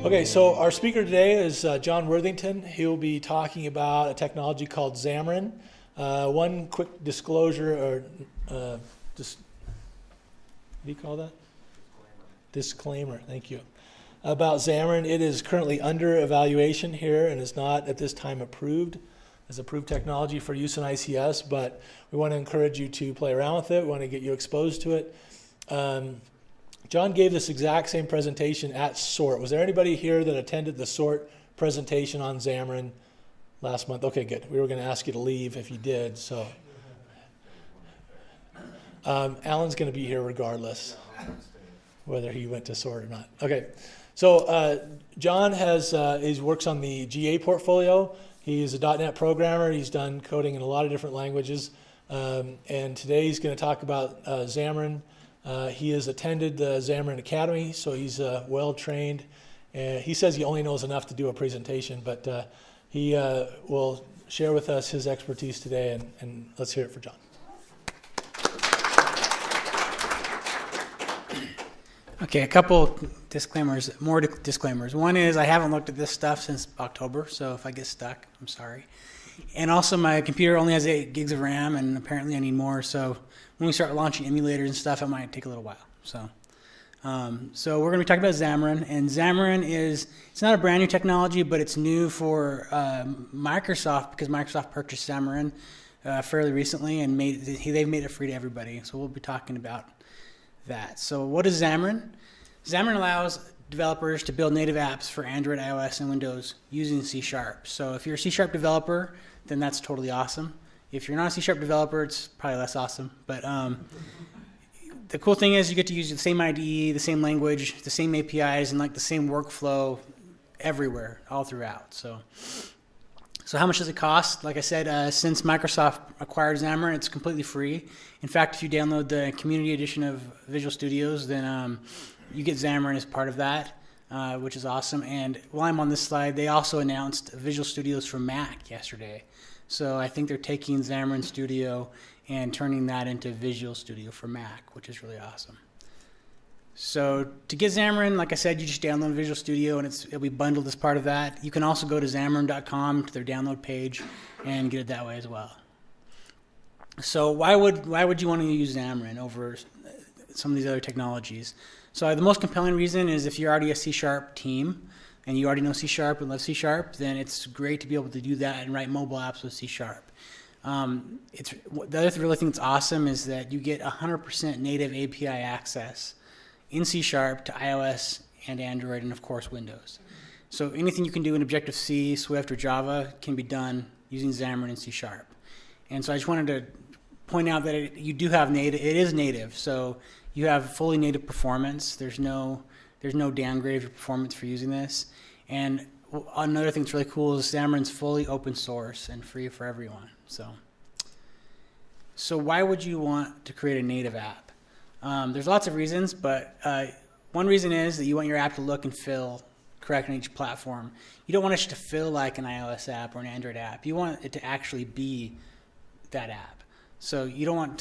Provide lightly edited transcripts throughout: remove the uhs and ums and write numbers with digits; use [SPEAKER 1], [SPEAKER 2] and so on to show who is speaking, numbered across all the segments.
[SPEAKER 1] Okay, so our speaker today is Jon Worthington. He'll be talking about a technology called Xamarin. One quick disclosure, or what do you call that? Disclaimer, thank you. About Xamarin, it is currently under evaluation here and is not at this time approved as approved technology for use in ICS, but we want to encourage you to play around with it. We want to get you exposed to it. Jon gave this exact same presentation at SORT. Was there anybody here that attended the SORT presentation on Xamarin last month? Okay, good. We were going to ask you to leave if you did. So Alan's going to be here regardless, whether he went to SORT or not. Okay, so Jon he works on the GA portfolio. He's a .NET programmer. He's done coding in a lot of different languages. And today he's going to talk about Xamarin. He has attended the Xamarin Academy, so he's well trained. He says he only knows enough to do a presentation, but he will share with us his expertise today, and let's hear it for Jon.
[SPEAKER 2] Okay, a couple disclaimers, more disclaimers. One is I haven't looked at this stuff since October, so if I get stuck, I'm sorry. And also my computer only has 8 gigs of RAM, and apparently I need more, so when we start launching emulators and stuff, it might take a little while. So we're going to be talking about Xamarin, and Xamarin it's not a brand new technology, but it's new for Microsoft because Microsoft purchased Xamarin fairly recently, and they've made it free to everybody. So we'll be talking about that. So what is Xamarin? Xamarin allows developers to build native apps for Android, iOS, and Windows using C#. So if you're a C# developer, then that's totally awesome. If you're not a C# developer, it's probably less awesome. But the cool thing is you get to use the same IDE, the same language, the same APIs, and like the same workflow everywhere, all throughout. So how much does it cost? Like I said, since Microsoft acquired Xamarin, it's completely free. In fact, if you download the community edition of Visual Studios, then you get Xamarin as part of that, which is awesome. And while I'm on this slide, they also announced Visual Studios for Mac yesterday. So I think they're taking Xamarin Studio and turning that into Visual Studio for Mac, which is really awesome. So to get Xamarin, like I said, you just download Visual Studio and it'll be bundled as part of that. You can also go to Xamarin.com to their download page and get it that way as well. So why would you want to use Xamarin over some of these other technologies? So the most compelling reason is if you're already a C# team and you already know C# and love C#, then it's great to be able to do that and write mobile apps with C#. The other really thing that's awesome is that you get 100% native API access in C# to iOS and Android and, of course, Windows. So anything you can do in Objective-C, Swift, or Java can be done using Xamarin and C#. And so I just wanted to point out that it is native. So you have fully native performance. There's no downgrade of your performance for using this. And another thing that's really cool is Xamarin's fully open source and free for everyone. So why would you want to create a native app? There's lots of reasons, but one reason is that you want your app to look and feel correct on each platform. You don't want it to feel like an iOS app or an Android app. You want it to actually be that app. So you don't want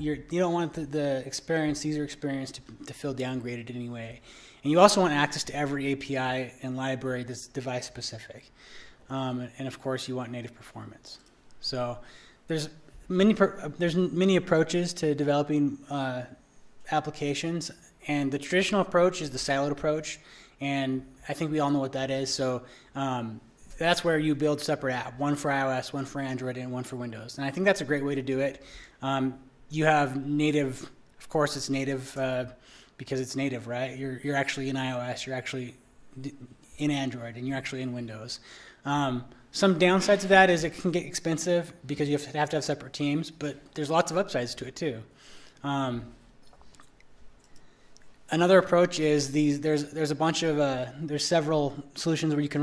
[SPEAKER 2] the experience, user experience, to feel downgraded in any way. And you also want access to every API and library that's device specific. And of course, you want native performance. So there's many approaches to developing applications, and the traditional approach is the siloed approach, and I think we all know what that is. So that's where you build separate apps, one for iOS, one for Android, and one for Windows. And I think that's a great way to do it. You have native, of course it's native because it's native, right? You're actually in iOS, you're actually in Android, and you're actually in Windows. Some downsides of that is it can get expensive because you have to have separate teams, but there's lots of upsides to it too. Another approach is there's a bunch of there's several solutions where you can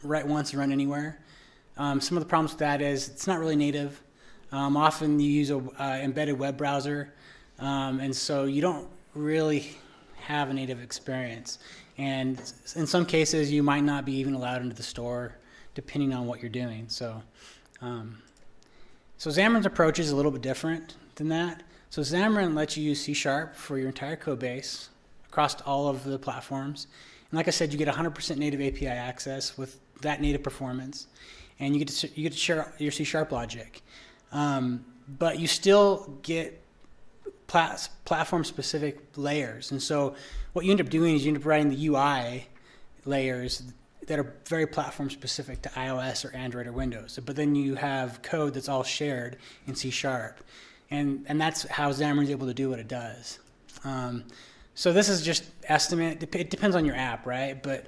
[SPEAKER 2] write once and run anywhere. Some of the problems with that is it's not really native. Often you use a embedded web browser, and so you don't really have a native experience. And in some cases, you might not be even allowed into the store, depending on what you're doing. So Xamarin's approach is a little bit different than that. So Xamarin lets you use C# for your entire code base across all of the platforms. And like I said, you get 100% native API access with that native performance, and you get to share your C# logic. But you still get platform-specific layers. And so what you end up doing is you end up writing the UI layers that are very platform-specific to iOS or Android or Windows. But then you have code that's all shared in C#. And that's how Xamarin is able to do what it does. So this is just estimate. It depends on your app, right? But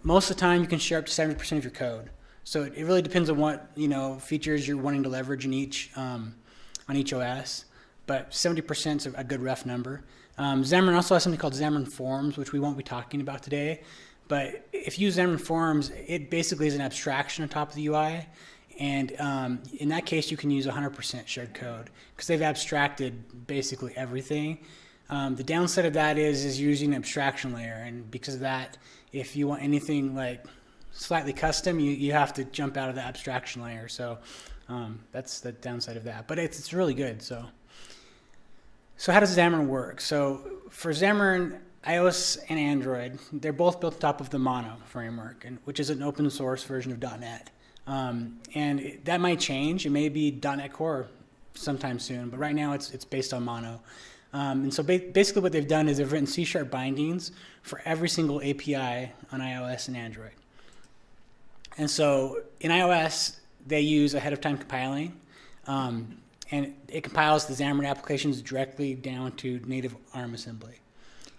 [SPEAKER 2] most of the time you can share up to 70% of your code. So it really depends on what features you're wanting to leverage in on each OS. But 70% is a good rough number. Xamarin also has something called Zaman Forms, which we won't be talking about today. But if you use Zaman Forms, it basically is an abstraction on top of the UI. And in that case, you can use 100% shared code because they've abstracted basically everything. The downside of that is you're using an abstraction layer. And because of that, if you want anything like slightly custom, you have to jump out of the abstraction layer. So that's the downside of that. But it's really good. So how does Xamarin work? So for Xamarin, iOS and Android, they're both built on top of the Mono framework, which is an open source version of .NET. And that might change. It may be .NET Core sometime soon, but right now it's based on Mono. And so basically what they've done is they've written C# bindings for every single API on iOS and Android. And so in iOS, they use ahead of time compiling. And it compiles the Xamarin applications directly down to native ARM assembly.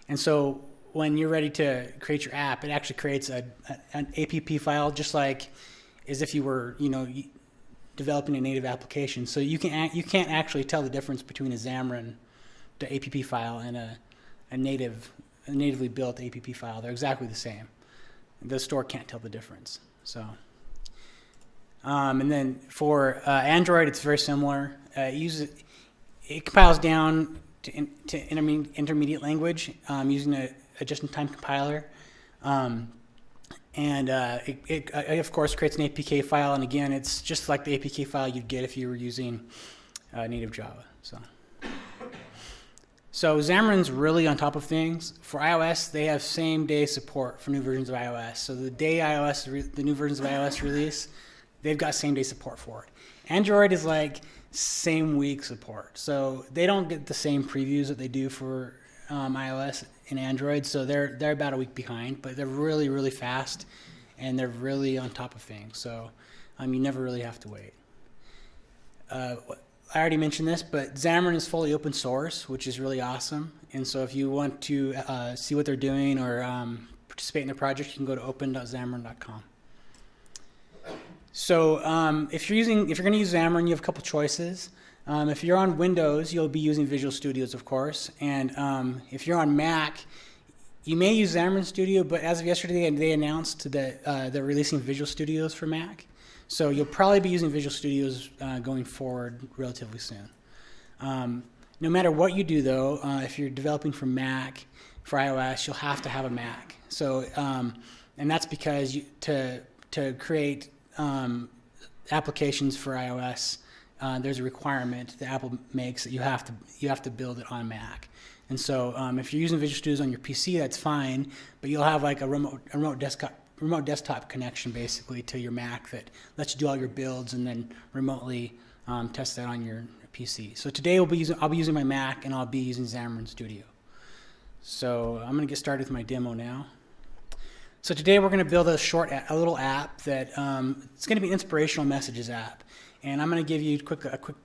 [SPEAKER 2] And so when you're ready to create your app, it actually creates an APP file just like as if you were, developing a native application. So you can't actually tell the difference between a Xamarin APP file and a natively built APP file. They're exactly the same. The store can't tell the difference. So, and then for Android, it's very similar. It compiles down to intermediate language using a just-in-time compiler. And it of course creates an APK file, and again, it's just like the APK file you'd get if you were using native Java. So Xamarin's really on top of things. For iOS, they have same-day support for new versions of iOS. So the day the new versions of iOS release, they've got same-day support for it. Android is like same-week support. So they don't get the same previews that they do for iOS and Android, so they're about a week behind, but they're really, really fast, and they're really on top of things. So you never really have to wait. I already mentioned this, but Xamarin is fully open source, which is really awesome. And so if you want to see what they're doing or participate in the project, you can go to open.xamarin.com. So if you're going to use Xamarin, you have a couple choices. If you're on Windows, you'll be using Visual Studios, of course. And if you're on Mac, you may use Xamarin Studio, but as of yesterday, they announced that they're releasing Visual Studios for Mac. So you'll probably be using Visual Studios going forward relatively soon. No matter what you do, though, if you're developing for Mac, for iOS, you'll have to have a Mac. So, and that's because to create applications for iOS, there's a requirement that Apple makes that you have to build it on Mac. And so if you're using Visual Studios on your PC, that's fine, but you'll have like a remote desktop connection basically to your Mac that lets you do all your builds and then remotely test that on your PC. So today I'll be using my Mac, and I'll be using Xamarin Studio. So I'm going to get started with my demo now. So today we're going to build a little app that it's going to be an Inspirational Messages App. And I'm going to give you a quick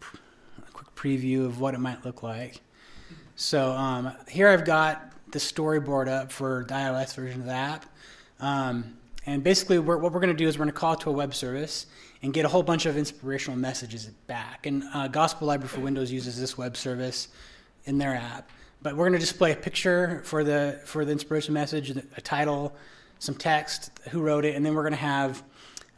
[SPEAKER 2] preview of what it might look like. So here I've got the storyboard up for the iOS version of the app. And basically what we're going to do is we're going to call it to a web service and get a whole bunch of inspirational messages back. And Gospel Library for Windows uses this web service in their app. But we're going to display a picture for the inspirational message, a title, some text, who wrote it, and then we're going to have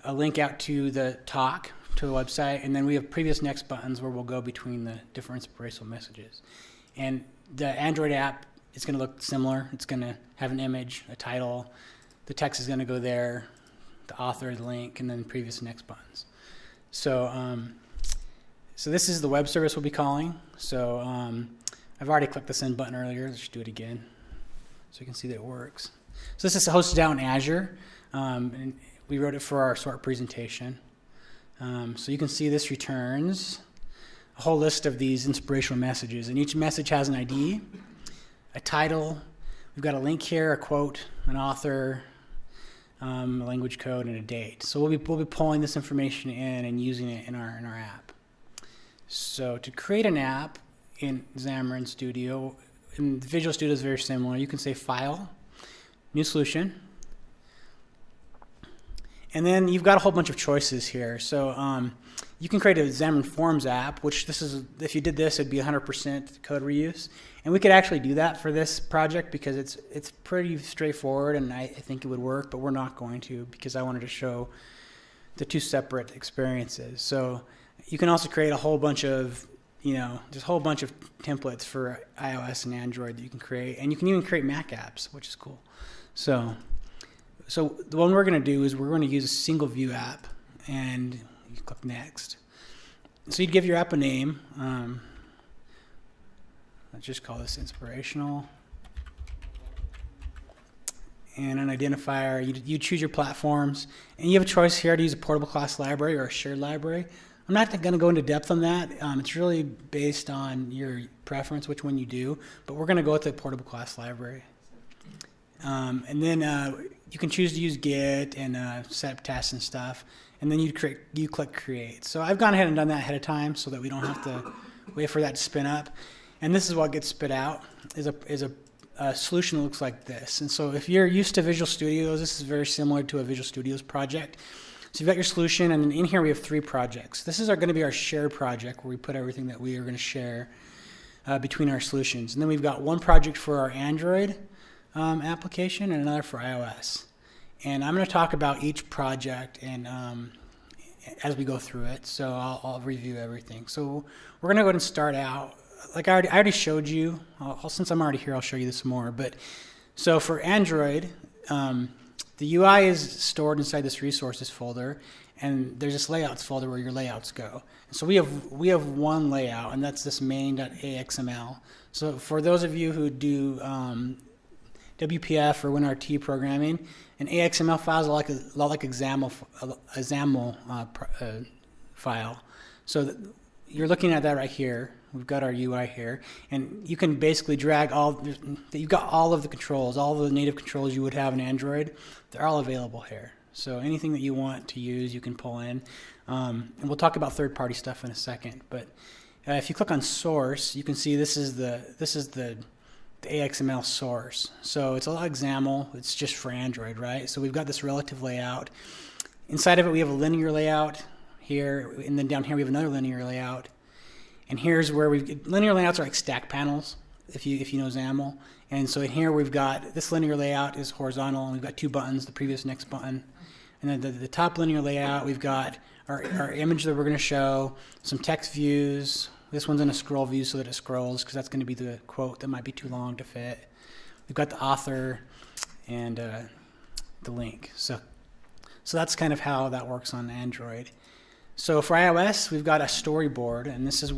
[SPEAKER 2] a link out to the talk, to the website, and then we have previous next buttons where we'll go between the different inspirational messages. And the Android app is going to look similar. It's going to have an image, a title, the text is going to go there, the author, the link, and then previous next buttons. So so this is the web service we'll be calling. So I've already clicked the send button earlier. Let's just do it again so you can see that it works. So this is hosted out in Azure, and we wrote it for our sort presentation. So you can see this returns a whole list of these inspirational messages, and each message has an ID, a title. We've got a link here, a quote, an author, a language code, and a date. So we'll be pulling this information in and using it in our app. So to create an app in Xamarin Studio, in Visual Studio is very similar. You can say File, New Solution, and then you've got a whole bunch of choices here. So you can create a Zaman Forms app, which this is, if you did this, it'd be 100% code reuse. And we could actually do that for this project because it's pretty straightforward, and I think it would work, but we're not going to because I wanted to show the two separate experiences. So you can also create a whole bunch of, just a whole bunch of templates for iOS and Android that you can create, and you can even create Mac apps, which is cool. So the one we're going to do is we're going to use a single view app, and you click next. So you'd give your app a name. Let's just call this Inspirational. And an identifier. You choose your platforms, and you have a choice here to use a portable class library or a shared library. I'm not going to go into depth on that. It's really based on your preference, which one you do, but we're going to go with the portable class library. And then you can choose to use Git and set up tests and stuff, and then you click Create. So I've gone ahead and done that ahead of time so that we don't have to wait for that to spin up. And this is what gets spit out, is a solution that looks like this. And so if you're used to Visual Studios, this is very similar to a Visual Studios project. So you've got your solution, and in here we have 3 projects. This is going to be our shared project where we put everything that we are going to share between our solutions. And then we've got one project for our Android application and another for iOS. And I'm going to talk about each project and as we go through it. So I'll review everything. So we're going to go ahead and start out. Like I already showed you. Since I'm already here, I'll show you this some more. But so for Android, the UI is stored inside this resources folder, and there's this layouts folder where your layouts go. And so we have one layout, and that's this main.axml. So for those of you who do WPF or WinRT programming, an AXML file is a lot like a XAML file. So you're looking at that right here. We've got our UI here, and you can basically drag you've got all of the controls, all the native controls you would have in Android. They're all available here. So anything that you want to use, you can pull in. And we'll talk about third-party stuff in a second. But if you click on source, you can see this is the AXML source. So it's a lot like XAML. It's just for Android, right? So we've got this relative layout. Inside of it, we have a linear layout here, and then down here we have another linear layout. And here's where linear layouts are like stack panels, if you know XAML. And so in here we've got this linear layout is horizontal, and we've got 2 buttons, the previous next button. And then the top linear layout, we've got our image that we're going to show, some text views. This one's in a scroll view so that it scrolls, because that's going to be the quote that might be too long to fit. We've got the author and the link. So that's kind of how that works on Android. So for iOS, we've got a storyboard, and this is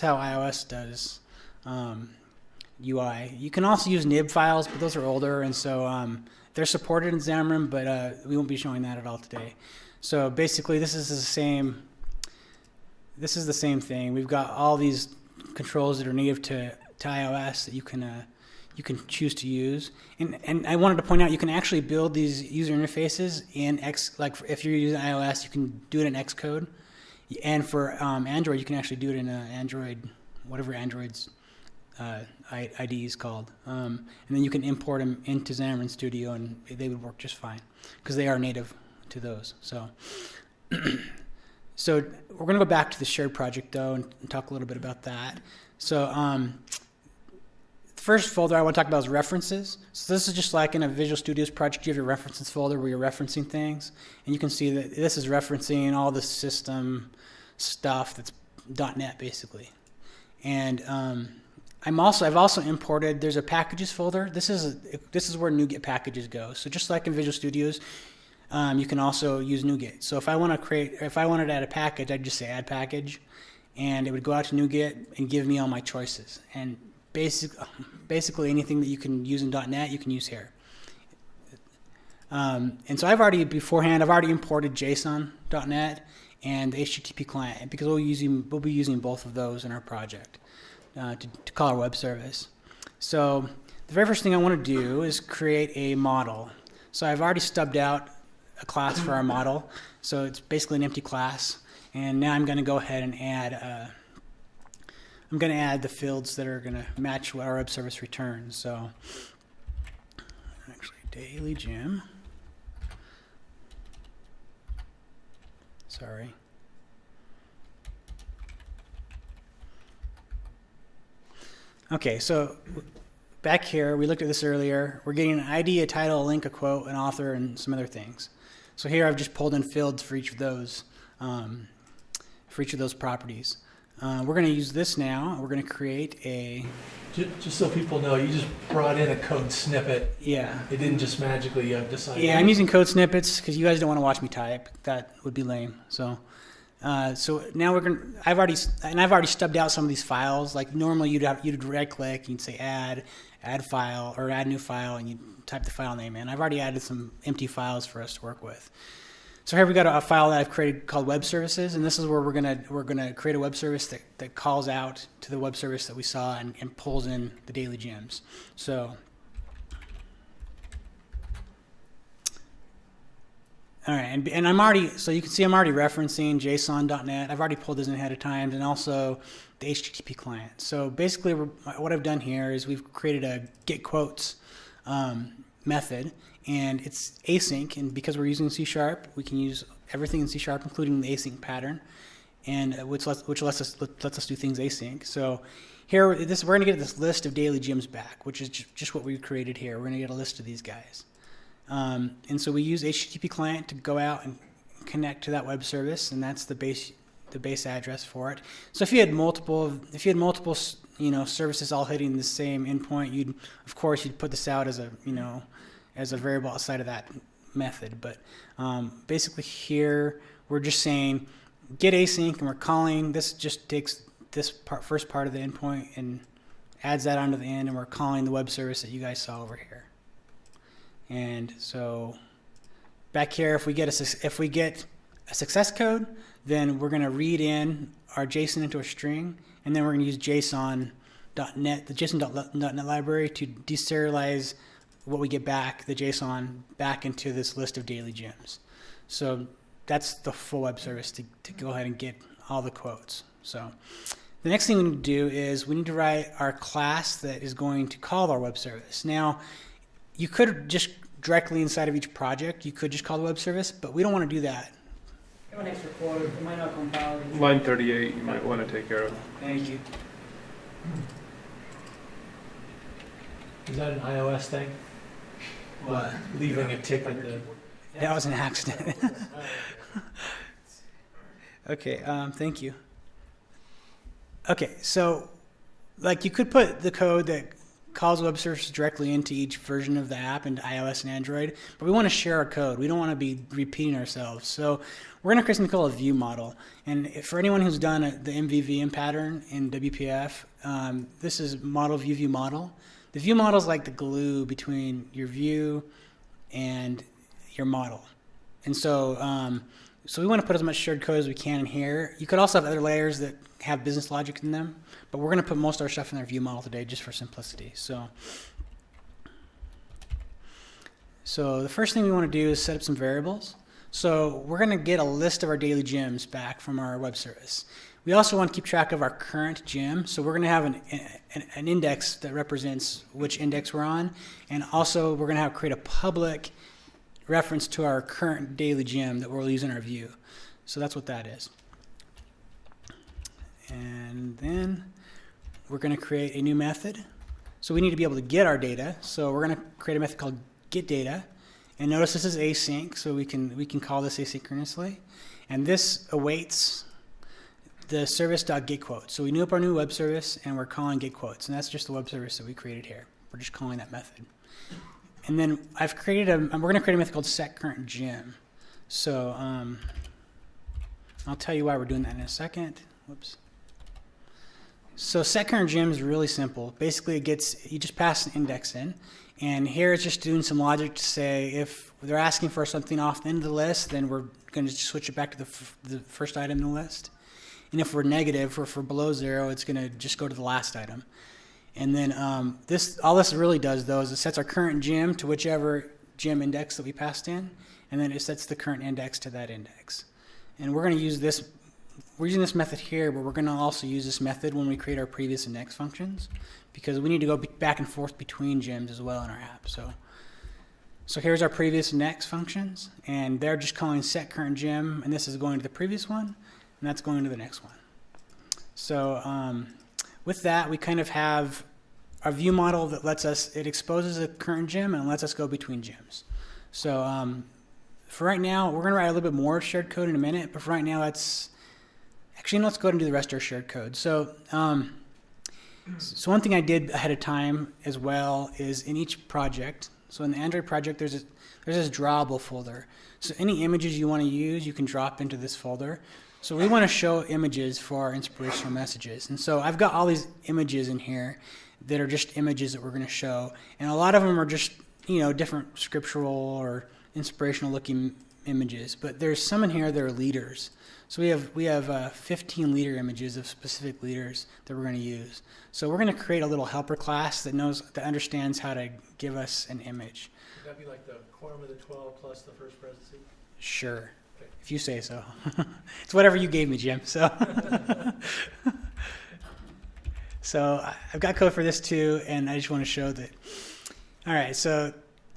[SPEAKER 2] how iOS does UI. You can also use nib files, but those are older, and so they're supported in Xamarin, but we won't be showing that at all today. So basically, this is the same thing. We've got all these controls that are native to iOS that you can choose to use. And I wanted to point out, you can actually build these user interfaces in like if you're using iOS, you can do it in Xcode. And for Android, you can actually do it in Android, whatever Android's ID is called. And then you can import them into Xamarin Studio, and they would work just fine because they are native to those. So we're going to go back to the shared project, though, and talk a little bit about that. So the first folder I want to talk about is references. So this is just like in a Visual Studios project, you have your references folder where you're referencing things. And you can see that this is referencing all the system stuff that's .NET, basically. And I've also imported, there's a packages folder. This is where Nuget Packages go. So just like in Visual Studios, you can also use Nuget. So if I wanted to add a package, I'd just say add package, and it would go out to Nuget and give me all my choices. And basically anything that you can use in .NET, you can use here. And so I've already imported JSON.NET and the HTTP client because we'll be using both of those in our project to call our web service. So the very first thing I want to do is create a model. So I've already stubbed out a class for our model. So it's basically an empty class. And now I'm going to go ahead and add the fields that are going to match what our web service returns. So actually daily gem. Sorry. Okay, so back here, we looked at this earlier. We're getting an ID, a title, a link, a quote, an author, and some other things. So here I've just pulled in fields for each of those properties. We're going to use this now. We're going to create a...
[SPEAKER 1] Just so people know, you just brought in a code snippet.
[SPEAKER 2] Yeah.
[SPEAKER 1] It didn't just magically decide.
[SPEAKER 2] Yeah, I'm using code snippets because you guys don't want to watch me type. That would be lame. So now I've already stubbed out some of these files. Like normally you'd right click, you'd say add file or add new file, and you'd type the file name in. I've already added some empty files for us to work with. So here we got a file that I've created called web services, and this is where we're gonna create a web service that calls out to the web service that we saw and pulls in the daily gems. So all right, and I'm already, so you can see I'm already referencing JSON.NET. I've already pulled this in ahead of time, and also the HTTP client. So basically what I've done here is we've created a get quotes method, and it's async, and because we're using C#, we can use everything in C#, including the async pattern, and which lets us do things async. So here, we're going to get this list of daily gems back, which is just what we created here. We're going to get a list of these guys. And so we use HTTP client to go out and connect to that web service, and that's the base address for it. So if you had multiple services all hitting the same endpoint, you'd put this out as a variable outside of that method. But basically here we're just saying get async, and we're calling this. Just takes this first part of the endpoint and adds that onto the end, and we're calling the web service that you guys saw over here. And so back here, if we get a success code, then we're going to read in our JSON into a string, and then we're going to use JSON.NET, the JSON.NET library, to deserialize what we get back, the JSON, back into this list of daily gems. So that's the full web service to go ahead and get all the quotes. So the next thing we need to do is we need to write our class that is going to call our web service. Now, you could just directly inside of each project, you could just call the web service, but we don't want to do that.
[SPEAKER 3] I have an extra quote. It might not compile.
[SPEAKER 4] Line 38 you might want to take care of.
[SPEAKER 2] Thank you.
[SPEAKER 1] Is that an iOS thing?
[SPEAKER 2] What?
[SPEAKER 1] Leaving a tick at the...
[SPEAKER 2] That was an accident. Okay, thank you. Okay, so like you could put the code that calls web services directly into each version of the app, into iOS and Android, but we want to share our code. We don't want to be repeating ourselves. So we're going to create something called a view model. And for anyone who's done the MVVM pattern in WPF, this is model view model. The view model is like the glue between your view and your model. And so so we want to put as much shared code as we can in here. You could also have other layers that have business logic in them, but we're going to put most of our stuff in our view model today just for simplicity. So the first thing we want to do is set up some variables. So we're going to get a list of our daily gems back from our web service. We also want to keep track of our current gem. So we're going to have an index that represents which index we're on. And also we're going to create a public reference to our current daily gem that we'll use in our view. So that's what that is. And then we're going to create a new method. So we need to be able to get our data. So we're going to create a method called getData. And notice this is async, so we can call this asynchronously. And this awaits the service.getQuotes. So we knew up our new web service, and we're calling getQuotes. And that's just the web service that we created here. We're just calling that method. And then we're going to create a method called setCurrentGem. So I'll tell you why we're doing that in a second. Whoops. So setCurrentGem is really simple. Basically, you just pass an index in, and here it's just doing some logic to say if they're asking for something off the end of the list, then we're going to switch it back to the first item in the list. And if we're negative, or if we're below 0, it's going to just go to the last item. And then all this really does, though, is it sets our current gem to whichever gem index that we passed in, and then it sets the current index to that index. And we're going to use this. We're using this method here, but we're going to also use this method when we create our previous and next functions, because we need to go back and forth between gems as well in our app. So here's our previous and next functions, and they're just calling set current gem, and this is going to the previous one, and that's going to the next one. So with that, we kind of have a view model that lets us, it exposes a current gem and lets us go between gems. So for right now, we're going to write a little bit more shared code in a minute, but for right now, let's go ahead and do the rest of our shared code. So one thing I did ahead of time as well is in each project, so in the Android project, there's this drawable folder. So any images you want to use, you can drop into this folder. So we want to show images for our inspirational messages. And so I've got all these images in here that are just images that we're going to show. And a lot of them are just, different scriptural or inspirational looking images. But there's some in here that are leaders. So we have 15 leader images of specific leaders that we're going to use. So we're going to create a little helper class that understands how to give us an image.
[SPEAKER 1] Would that be like the quorum of the 12 plus the first presidency?
[SPEAKER 2] Sure, okay. If you say so. It's whatever you gave me, Jim. So, so I've got code for this too, and I just want to show that. All right, so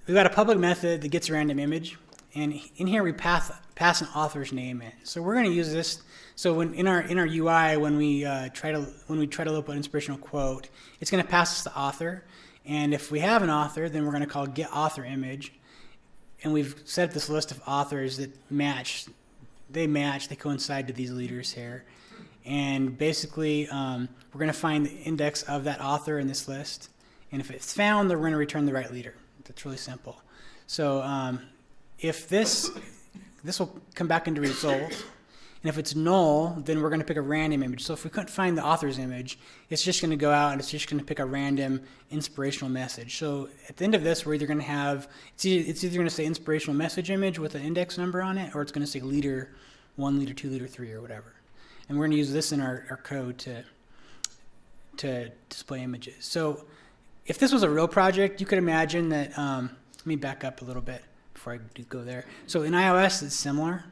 [SPEAKER 2] we've got a public method that gets a random image, and in here we pass an author's name in. So we're going to use this. So in our UI, when we try to load an inspirational quote, it's going to pass us the author. And if we have an author, then we're going to call get author image. And we've set up this list of authors that match. They coincide to these leaders here. And basically, we're going to find the index of that author in this list. And if it's found, then we're going to return the right leader. That's really simple. So if this will come back into result. And if it's null, then we're going to pick a random image. So if we couldn't find the author's image, it's just going to go out and it's just going to pick a random inspirational message. So at the end of this, we're either going to have, it's either going to say inspirational message image with an index number on it, or it's going to say leader 1, leader 2, leader 3, or whatever. And we're going to use this in our code to display images. So if this was a real project, you could imagine that, let me back up a little bit before I do go there. So in iOS, it's similar.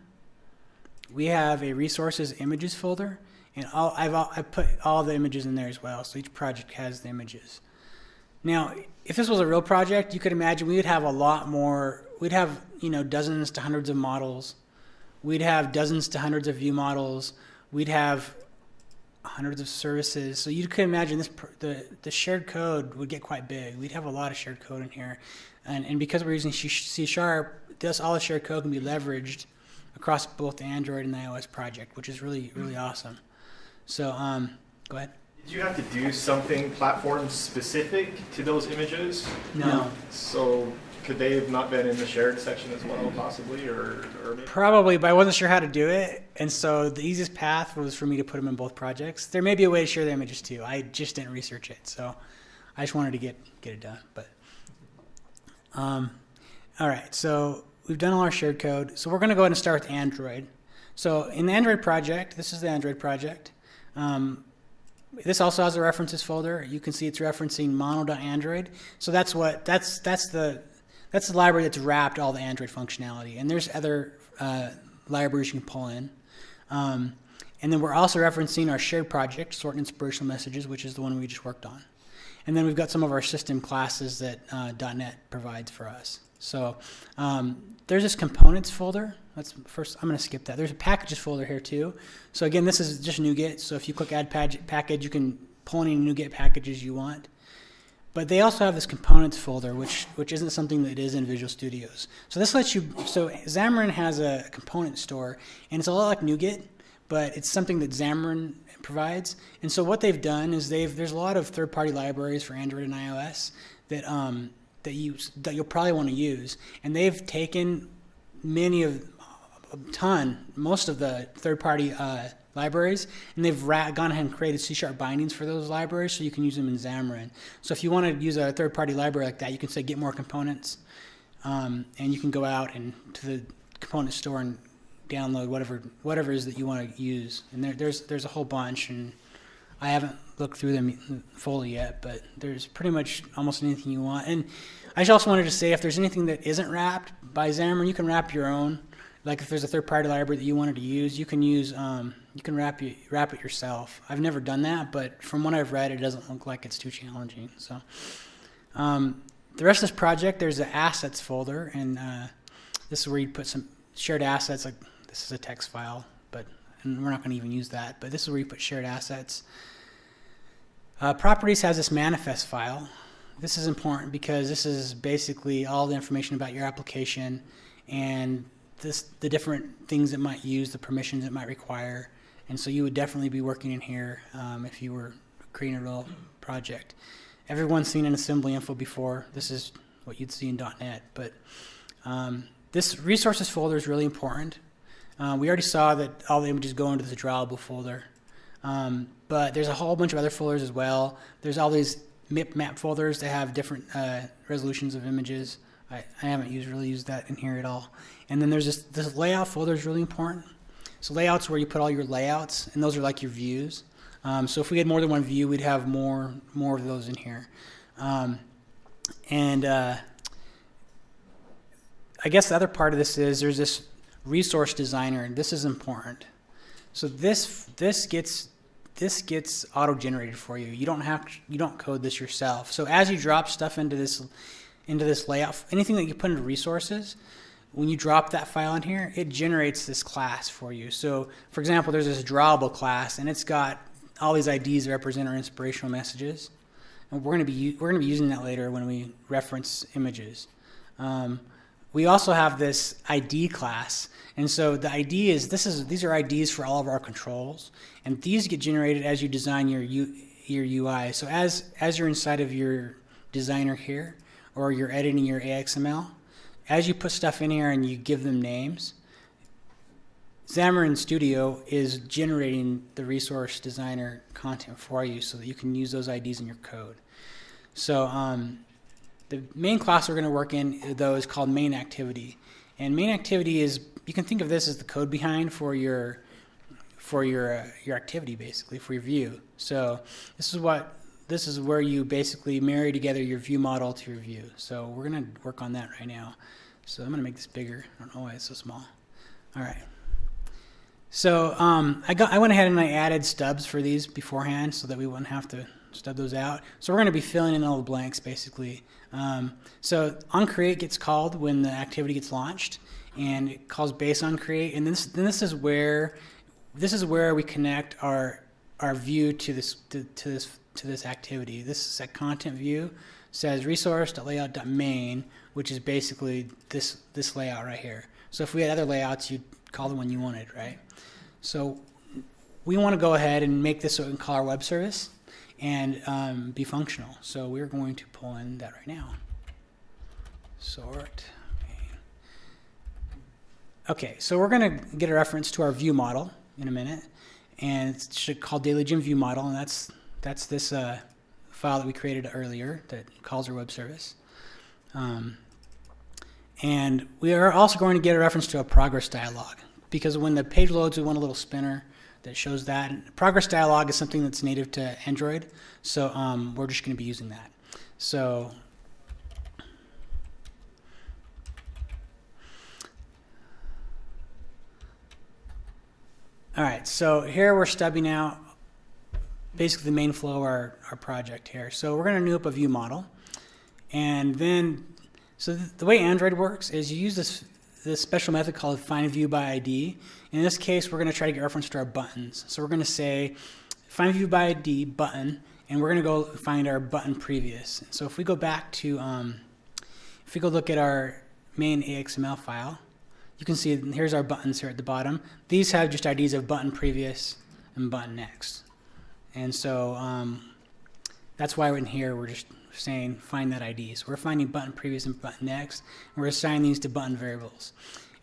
[SPEAKER 2] We have a resources images folder, and I put all the images in there as well. So each project has the images. Now, if this was a real project, you could imagine we would have a lot more. We'd have dozens to hundreds of models. We'd have dozens to hundreds of view models. We'd have hundreds of services. So you could imagine the shared code would get quite big. We'd have a lot of shared code in here, and because we're using C#, all the shared code can be leveraged across both the Android and the iOS project, which is really, really awesome. So, go ahead.
[SPEAKER 5] Did you have to do something platform specific to those images?
[SPEAKER 2] No.
[SPEAKER 5] So could they have not been in the shared section as well, possibly, or maybe?
[SPEAKER 2] Probably, but I wasn't sure how to do it, and so the easiest path was for me to put them in both projects. There may be a way to share the images too. I just didn't research it, so I just wanted to get it done. But all right, so we've done all our shared code. So we're going to go ahead and start with Android. So in the Android project, this is the Android project. This also has a references folder. You can see it's referencing mono.android. So that's the library that's wrapped all the Android functionality. And there's other libraries you can pull in. And then we're also referencing our shared project, Sort Inspirational Messages, which is the one we just worked on. And then we've got some of our system classes that .NET provides for us. So there's this components folder. I'm going to skip that. There's a packages folder here too. So again, this is just Nuget. So if you click add package, you can pull any Nuget packages you want. But they also have this components folder, which isn't something that is in Visual Studios. So this lets you. So Xamarin has a component store, and it's a lot like Nuget, but it's something that Xamarin provides. And so what they've done is there's a lot of third-party libraries for Android and iOS that you'll probably want to use, and they've taken most of the third-party libraries, and they've gone ahead and created C# bindings for those libraries, so you can use them in Xamarin. So if you want to use a third-party library like that, you can say get more components, and you can go out and to the component store and download whatever it is that you want to use. And there's a whole bunch, and I haven't looked through them fully yet, but there's pretty much almost anything you want. And I just also wanted to say, if there's anything that isn't wrapped by Xamarin, you can wrap your own. Like if there's a third-party library that you wanted to use, you can wrap it yourself. I've never done that, but from what I've read, it doesn't look like it's too challenging. So the rest of this project, there's an assets folder, and this is where you put some shared assets. Like this is a text file, and we're not going to even use that. But this is where you put shared assets. Properties has this manifest file. This is important because this is basically all the information about your application and the different things it might use, the permissions it might require. And so you would definitely be working in here if you were creating a real project. Everyone's seen an assembly info before. This is what you'd see in .NET. But this resources folder is really important. We already saw that all the images go into this drawable folder. But there's a whole bunch of other folders as well. There's all these map folders that have different resolutions of images. I haven't really used that in here at all. And then there's this layout folder is really important. So layouts where you put all your layouts, and those are like your views. So if we had more than one view, we'd have more of those in here. I guess the other part of this is there's this resource designer, and this is important. So this gets auto-generated for you. You don't code this yourself. So as you drop stuff into this layout, anything that you put into resources, when you drop that file in here, it generates this class for you. So for example, there's this drawable class, and it's got all these IDs that represent our inspirational messages. And we're going to be using that later when we reference images. We also have this ID class, and so the ID these are IDs for all of our controls, and these get generated as you design your UI. So as you're inside of your designer here, or you're editing your AXML, as you put stuff in here and you give them names, Xamarin Studio is generating the resource designer content for you so that you can use those IDs in your code. So the main class we're going to work in, though, is called main activity. And main activity is, you can think of this as the code behind for your activity, basically, for your view. So this is where you basically marry together your view model to your view. So we're going to work on that right now. So I'm going to make this bigger. I don't know why it's so small. All right. So I went ahead and I added stubs for these beforehand so that we wouldn't have to stub those out. So we're going to be filling in all the blanks, basically. So onCreate gets called when the activity gets launched, and it calls base onCreate. And then this is where we connect our view to this activity. This is a content view. Says resource.layout.main, which is basically this layout right here. So if we had other layouts, you'd call the one you wanted, right? So we want to go ahead and make this so we can call our web service and be functional. So we're going to pull in that right now. Sort. Okay, so we're going to get a reference to our view model in a minute, and it should call DailyGym view model, and that's this file that we created earlier that calls our web service. And we are also going to get a reference to a progress dialog, because when the page loads, we want a little spinner that shows that. And progress dialog is something that's native to Android, so we're just going to be using that. So all right, so here we're stubbing out basically the main flow of our project here. So we're going to new up a view model, and then so the way Android works is you use this special method called find view by ID. In this case, we're going to try to get reference to our buttons. So we're going to say find view by ID button, and we're going to go find our button previous. So if we go back to if we go look at our main AXML file, you can see here's our buttons here at the bottom. These have just IDs of button previous and button next. And so that's why in here we're just saying find that ID. So we're finding button previous and button next, and we're assigning these to button variables.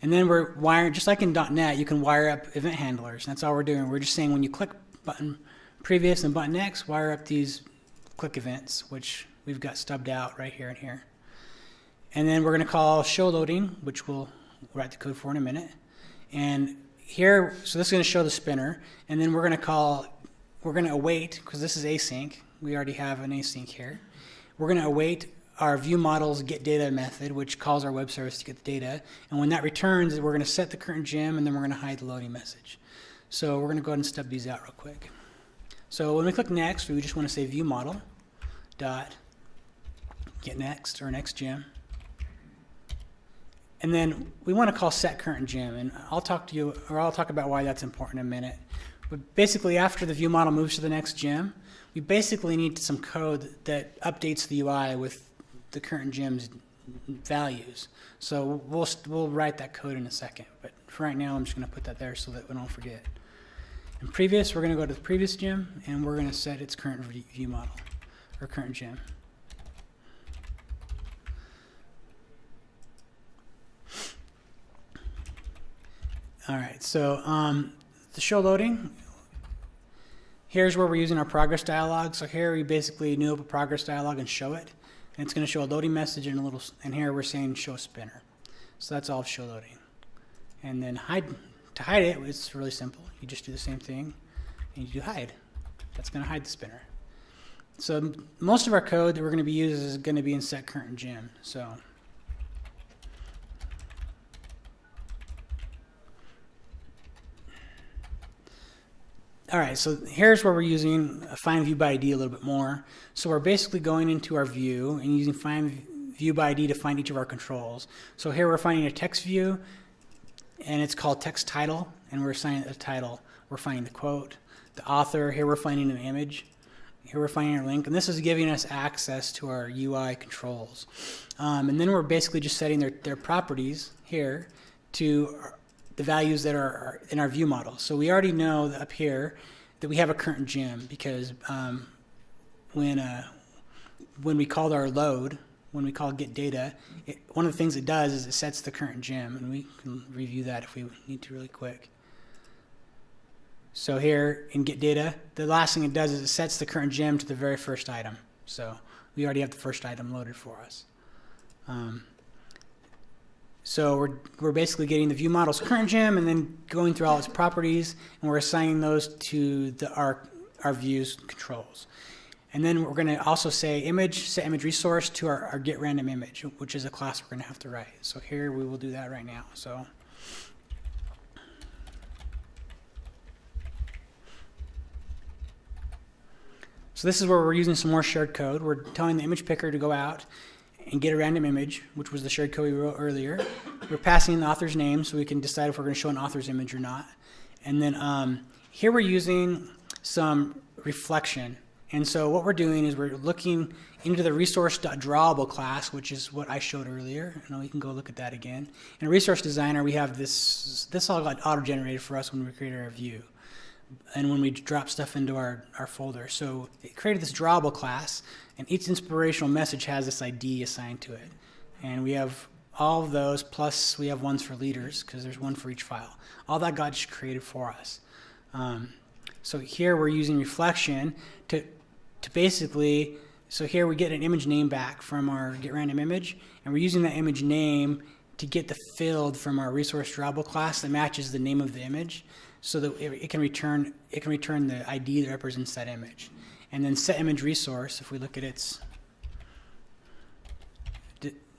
[SPEAKER 2] And then we're wiring, just like in .NET, you can wire up event handlers. That's all we're doing. We're just saying when you click button previous and button next, wire up these click events, which we've got stubbed out right here and here. And then we're going to call show loading, which we'll write the code for in a minute. And here, so this is going to show the spinner. And then we're going to await, because this is async. We already have an async here. We're going to await our view models get data method, which calls our web service to get the data. And when that returns, we're going to set the current gem, and then we're going to hide the loading message. So we're going to go ahead and stub these out real quick. So when we click next, we just want to say view model dot get next or next gem. And then we want to call set current gem, and I'll talk about why that's important in a minute. But basically, after the view model moves to the next gem, we basically need some code that updates the UI with the current gem's values. So we'll write that code in a second, but for right now, I'm just going to put that there so that we don't forget. In previous, we're going to go to the previous gem, and we're going to set its current view model or current gem. All right, so the show loading, here's where we're using our progress dialog. So here we basically new up a progress dialog and show it. And it's going to show a loading message and here we're saying show spinner. So that's all show loading. And then to hide it, it's really simple. You just do the same thing and you do hide. That's going to hide the spinner. So most of our code that we're going to be using is going to be in set current gem. So all right, so here's where we're using find view by ID a little bit more. So we're basically going into our view and using find view by ID to find each of our controls. So here we're finding a text view, and it's called text title, and we're assigning a title. We're finding the quote, the author. Here we're finding an image. Here we're finding our link, and this is giving us access to our UI controls. And then we're basically just setting their properties here to the values that are in our view model. So we already know that up here that we have a current gem because when we called our load, when we call get data, one of the things it does is it sets the current gem, and we can review that if we need to really quick. So here in get data, the last thing it does is it sets the current gem to the very first item. So we already have the first item loaded for us. So we're basically getting the view model's current gem and then going through all its properties, and we're assigning those to our view's controls. And then we're going to also say image, set image resource to our get random image, which is a class we're going to have to write. So here we will do that right now. So this is where we're using some more shared code. We're telling the image picker to go out and get a random image, which was the shared code we wrote earlier. We're passing in the author's name so we can decide if we're going to show an author's image or not. And then here we're using some reflection. And so what we're doing is we're looking into the resource.drawable class, which is what I showed earlier. And we can go look at that again. In Resource Designer, we have this all got auto-generated for us when we created our view and when we drop stuff into our folder. So it created this drawable class, and each inspirational message has this ID assigned to it. And we have all of those, plus we have ones for leaders, because there's one for each file. All that got just created for us. So here we're using reflection to basically, so here we get an image name back from our get random image, and we're using that image name to get the field from our resource drawable class that matches the name of the image, so that it can return the ID that represents that image. And then set image resource, if we look at its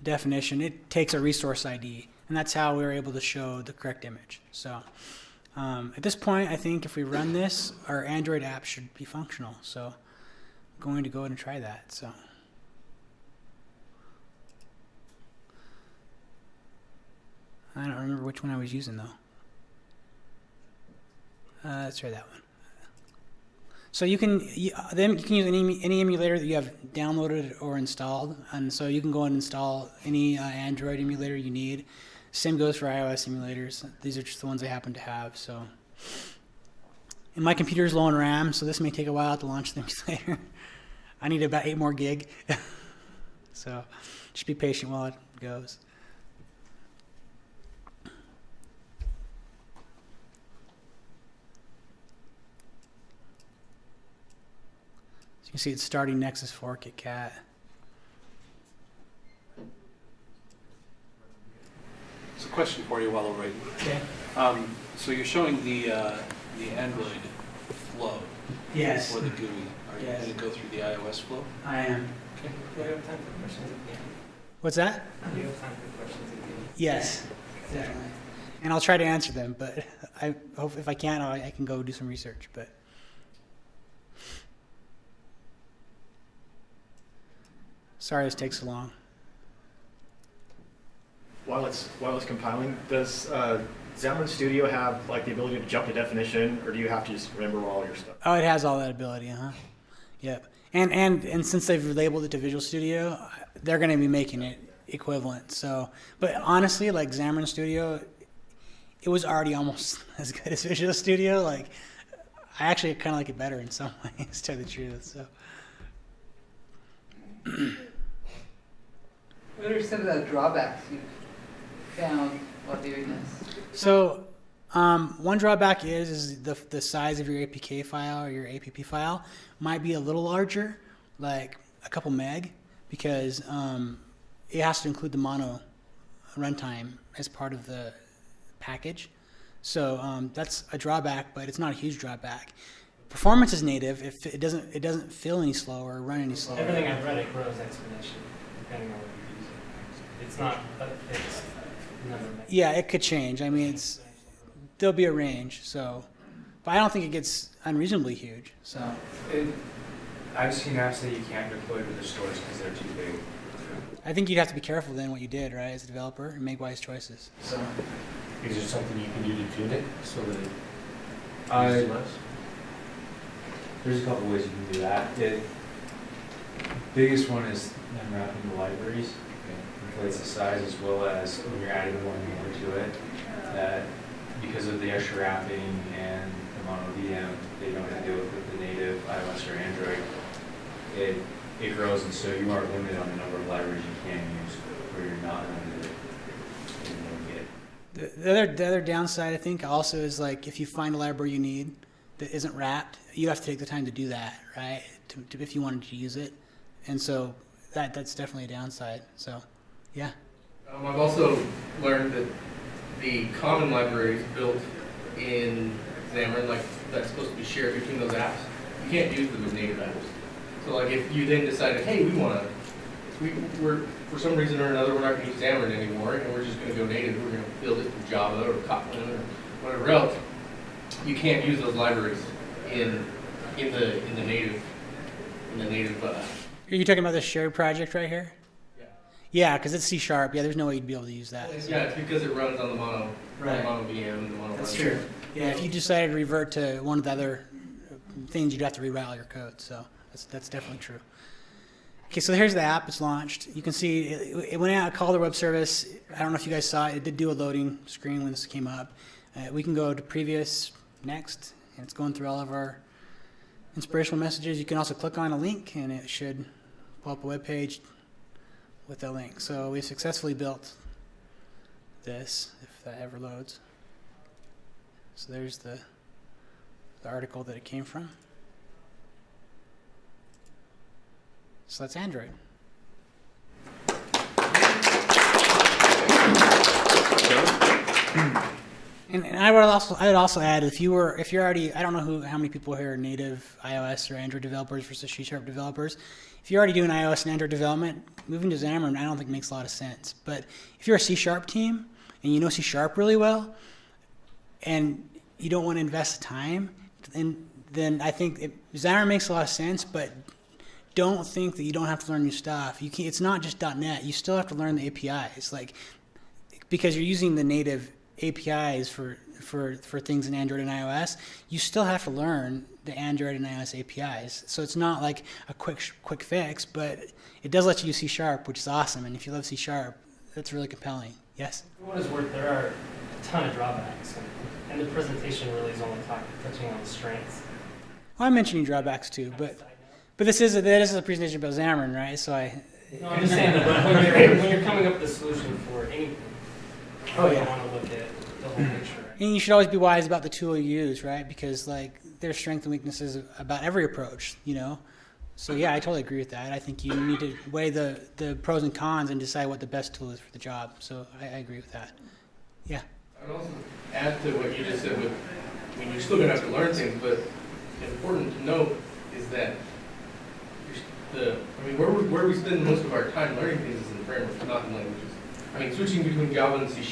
[SPEAKER 2] definition, it takes a resource ID, and that's how we're able to show the correct image. So at this point, I think if we run this, our Android app should be functional. So I'm going to go ahead and try that. So I don't remember which one I was using though. Let's try that one. So you can use any emulator that you have downloaded or installed, and so you can go and install any Android emulator you need. Same goes for iOS emulators. These are just the ones I happen to have. So, and my computer is low on RAM, so this may take a while to launch the emulator. I need about 8 more gig, so just be patient while it goes. You can see it's starting Nexus 4 KitKat.
[SPEAKER 6] question for you while we're waiting.
[SPEAKER 2] Okay.
[SPEAKER 6] So you're showing the Android flow
[SPEAKER 2] Yes,
[SPEAKER 6] for the GUI. Are you
[SPEAKER 2] Yes.
[SPEAKER 6] going to go through the iOS flow?
[SPEAKER 2] I am.
[SPEAKER 6] Okay.
[SPEAKER 3] Do we have time for questions at the end?
[SPEAKER 2] What's that?
[SPEAKER 3] Do you have time for questions at the end?
[SPEAKER 2] Yes, definitely. And I'll try to answer them, but I hope if I can, I can go do some research. But sorry this takes so long.
[SPEAKER 5] While it's compiling, does Xamarin Studio have like the ability to jump to definition, or do you have to just remember all your stuff?
[SPEAKER 2] Oh, it has all that ability, huh? Yep. And since they've labeled it to Visual Studio, they're going to be making it equivalent. So, but honestly, like Xamarin Studio, it was already almost as good as Visual Studio. Like, I actually kind of like it better in some ways, to tell you the truth. So,
[SPEAKER 7] What are some of the drawbacks you've found while doing this?
[SPEAKER 2] so one drawback is the size of your APK file or your APP file might be a little larger, like a couple meg, because it has to include the mono runtime as part of the package. So that's a drawback, but it's not a huge drawback. Performance is native. If it doesn't feel any slower or run any slower.
[SPEAKER 8] Everything I've read, it grows exponentially depending on what you use it. It's not a fixed number.
[SPEAKER 2] Yeah, it could change. I mean, there'll be a range. So, but I don't think it gets unreasonably huge. So,
[SPEAKER 9] I've seen apps that you can't deploy to the stores because they're too big.
[SPEAKER 2] I think you'd have to be careful then what you did, right, as a developer, and make wise choices. So,
[SPEAKER 9] Is there something you can do to tune it so that it uses less?
[SPEAKER 10] There's a couple ways you can do that. The biggest one is unwrapping the libraries. Inflates the size, as well as when you're adding more to it, that because of the extra wrapping and the mono VM, they don't have to deal with the native iOS or Android. It grows, and so you are limited on the number of libraries you can use, where you're not limited in Nuget.
[SPEAKER 2] the other downside, I think, also is like if you find a library you need that isn't wrapped, you have to take the time to do that, right? To if you wanted to use it, and so that's definitely a downside. So, yeah.
[SPEAKER 11] I've also learned that the common libraries built in Xamarin, like that's supposed to be shared between those apps, you can't use them as native apps. So like if you then decided, hey, we're for some reason or another, we're not going to use Xamarin anymore, and we're just going to go native, we're going to build it in Java or Kotlin or whatever else, you can't use those libraries in the native.
[SPEAKER 2] Are you talking about this shared project right here? Yeah, because it's C#. Yeah, there's no way you'd be able to use that.
[SPEAKER 11] Yeah, it's because it runs on the mono
[SPEAKER 2] Right.
[SPEAKER 11] mono VM and the mono.
[SPEAKER 2] That's
[SPEAKER 11] runtime.
[SPEAKER 2] true. Yeah, if you decided to revert to one of the other things, you'd have to rewrite all your code. So that's definitely true. Okay, so here's the app. It's launched. You can see it went out, called the web service. I don't know if you guys saw it. It did do a loading screen when this came up. We can go to previous, next, and it's going through all of our inspirational messages. You can also click on a link, and it should pull up a web page with that link. So we successfully built this, if that ever loads. So there's the article that it came from. So that's Android. And I would also add, if you're already, I don't know how many people here are native iOS or Android developers versus C# developers. If you're already doing iOS and Android development, moving to Xamarin I don't think makes a lot of sense. But if you're a C# team and you know C# really well, and you don't want to invest the time, then I think Xamarin makes a lot of sense. But don't think that you don't have to learn new stuff. You can't. It's not just .NET. You still have to learn the APIs, because you're using the native APIs for things in Android and iOS. You still have to learn the Android and iOS APIs. So it's not like a quick fix, but it does let you use C#, which is awesome. And if you love C#, that's really compelling. Yes?
[SPEAKER 8] For what it's worth, there are a ton of drawbacks, and the presentation really is only touching on the strengths.
[SPEAKER 2] Well, I'm mentioning drawbacks too, but that is a presentation about Xamarin, right? So
[SPEAKER 8] No, I'm just saying that when you're coming up with a solution for anything, you want to look at the whole picture.
[SPEAKER 2] And you should always be wise about the tool you use, right? Because there's strengths and weaknesses about every approach, So yeah, I totally agree with that. I think you need to weigh the pros and cons and decide what the best tool is for the job. So I agree with that. Yeah.
[SPEAKER 11] I'd also add to what you just said with, I mean, you're still gonna have to learn things, but important to note is that where we spend most of our time learning things is in frameworks, not in languages. I mean, switching between Java and C#,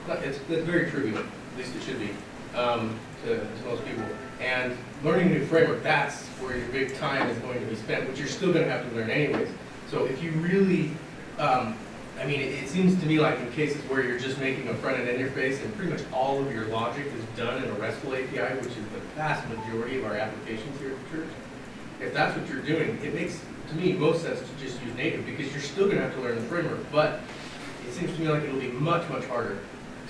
[SPEAKER 11] that's very trivial, at least it should be, to most people. And learning a new framework, that's where your big time is going to be spent, which you're still going to have to learn anyways. So if you really, I mean, it seems to me like in cases where you're just making a front-end interface and pretty much all of your logic is done in a RESTful API, which is the vast majority of our applications here at the church, if that's what you're doing, it makes, to me, most sense to just use native because you're still going to have to learn the framework. But it seems to me like it'll be much, much harder